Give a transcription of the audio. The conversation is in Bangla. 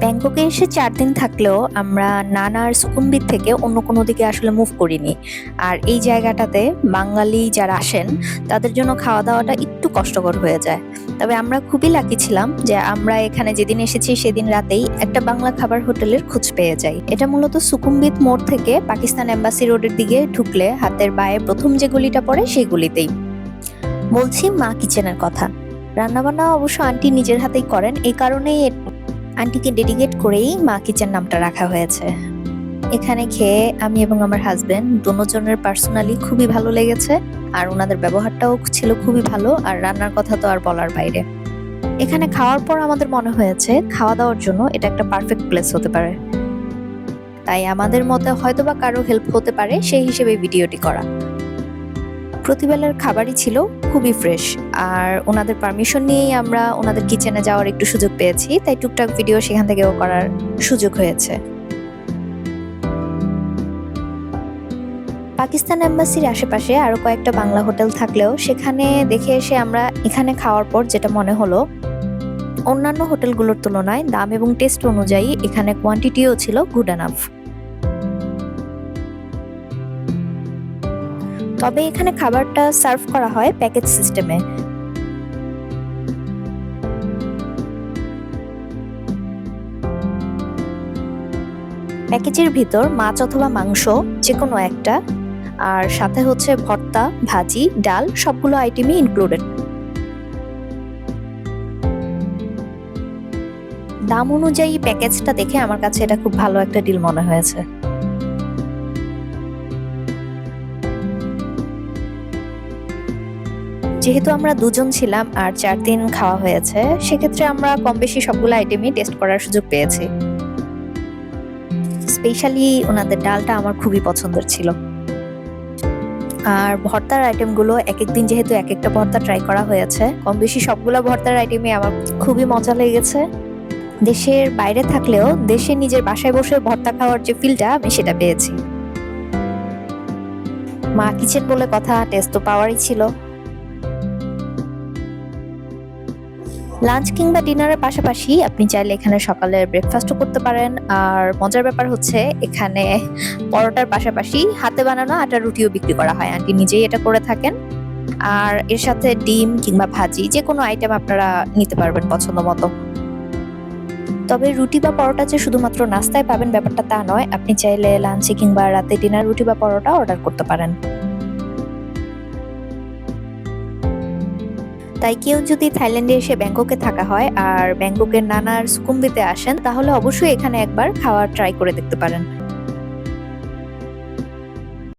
ব্যাংককে এসে ৪ দিন থাকলেও আমরা নানার সুকুম্বিত থেকে অন্য কোনো দিকে আসলে মুভ করিনি। আর এই জায়গাটাতে বাঙালি যারা আসেন তাদের জন্য খাওয়া-দাওয়াটা একটু কষ্টকর হয়ে যায়। তবে আমরা খুবই লাকি ছিলাম যে আমরা এখানে যেদিন এসেছি সেদিন রাতেই একটা বাংলা খাবার হোটেলের খোঁজ পেয়ে যাই। এটা মূলত সুকুম্বিত মোড় থেকে পাকিস্তান এম্বাসি রোডের দিকে ঢুকলে হাতের বাঁয়ে ১ম যে গলিটা পড়ে সেই গলিতেই। বলছি মা কিচেনের কথা। রান্নাবান্না অবশ্য আন্টি নিজের হাতেই করেন, এই কারণেই আন্টিকে ডেডিকেট করেই মা কিচেন নামটা রাখা হয়েছে। এখানে খেয়ে আমি এবং আমার হাজবেন্ড দুজনের পার্সোনালি খুবই ভালো লেগেছে, আর ওনাদের ব্যবহারটাও ছিল খুবই ভালো, আর রান্নার কথা তো আর বলার বাইরে। এখানে খাওয়ার পর আমাদের মনে হয়েছে খাওয়া দাওয়ার জন্য এটা একটা পারফেক্ট প্লেস হতে পারে, তাই আমাদের মতে হয়তোবা কারো হেল্প হতে পারে সেই হিসেবে ভিডিওটি করা। প্রতিবেলার খাবারই ছিল খুবই ফ্রেশ, আর ওনাদের পারমিশন নিয়েই আমরা ওনাদের কিচেনে যাওয়ার একটু সুযোগ পেয়েছি, তাই টুকটাক ভিডিও সেখান থেকেও করার সুযোগ হয়েছে। পাকিস্তান এম্বাসির আশেপাশে আরো কয়েকটা বাংলা হোটেল থাকলেও সেখানে দেখে এসে আমরা এখানে খাওয়ার পর যেটা মনে হলো, অন্যান্য হোটেলগুলোর তুলনায় দাম এবং টেস্ট অনুযায়ী এখানে কোয়ান্টিটিও ছিল গুড এনাফ। তবে এখানে খাবারটা সার্ভ করা হয় প্যাকেজ সিস্টেমে। প্যাকেজের ভিতর মাছ অথবা মাংস যে কোনো একটা, আর সাথে হচ্ছে ভর্তা, ভাজি, ডাল সবগুলো আইটেমই ইনক্লুডেড। দাম অনুযায়ী প্যাকেজটা দেখে আমার কাছে এটা খুব ভালো একটা ডিল মনে হয়েছে। যেহেতু আমরা দুজন ছিলাম আর ৪ দিন খাওয়া হয়েছে, সেক্ষেত্রে আমরা কম বেশি সবগুলো আইটেমই টেস্ট করার সুযোগ পেয়েছি। স্পেশালি ওনাদের ডালটা আমার খুবই পছন্দের ছিল। আর ভর্তার আইটেমগুলো এক এক দিন যেহেতু এক একটা ভর্তা ট্রাই করা হয়েছে, কম বেশি সবগুলো ভর্তার আইটেমই আমার খুবই মজা লেগেছে। দেশের বাইরে থাকলেও দেশে নিজের বাসায় বসে ভর্তা খাওয়ার যে ফিলটা আমি সেটা পেয়েছি। মা কিচেন বলে কথা, টেস্ট তো পাওয়ারই ছিল। লাঞ্চ কিংবা ডিনারের পাশাপাশি আপনি চাইলে এখানে সকালে ব্রেকফাস্টও করতে পারেন। আর মজার ব্যাপার হচ্ছে এখানে পরোটার পাশাপাশি হাতে বানানো আটার রুটিও বিক্রি করা হয়, আন্টি নিজেই এটা করে থাকেন। আর এর সাথে ডিম কিংবা ভাজি যে কোনো আইটেম আপনারা নিতে পারবেন পছন্দ মতো। তবে রুটি বা পরোটা যে শুধুমাত্র নাস্তায় পাবেন ব্যাপারটা তা নয়, আপনি চাইলে লাঞ্চে কিংবা রাতে ডিনার রুটি বা পরোটা অর্ডার করতে পারেন। তাই কেউ যদি থাইল্যান্ডে এসে ব্যাংককে থাকা হয় আর ব্যাংককের নানার সুকুম্বিতে আসেন, তাহলে অবশ্যই এখানে একবার খাওয়ার ট্রাই করে দেখতে পারেন।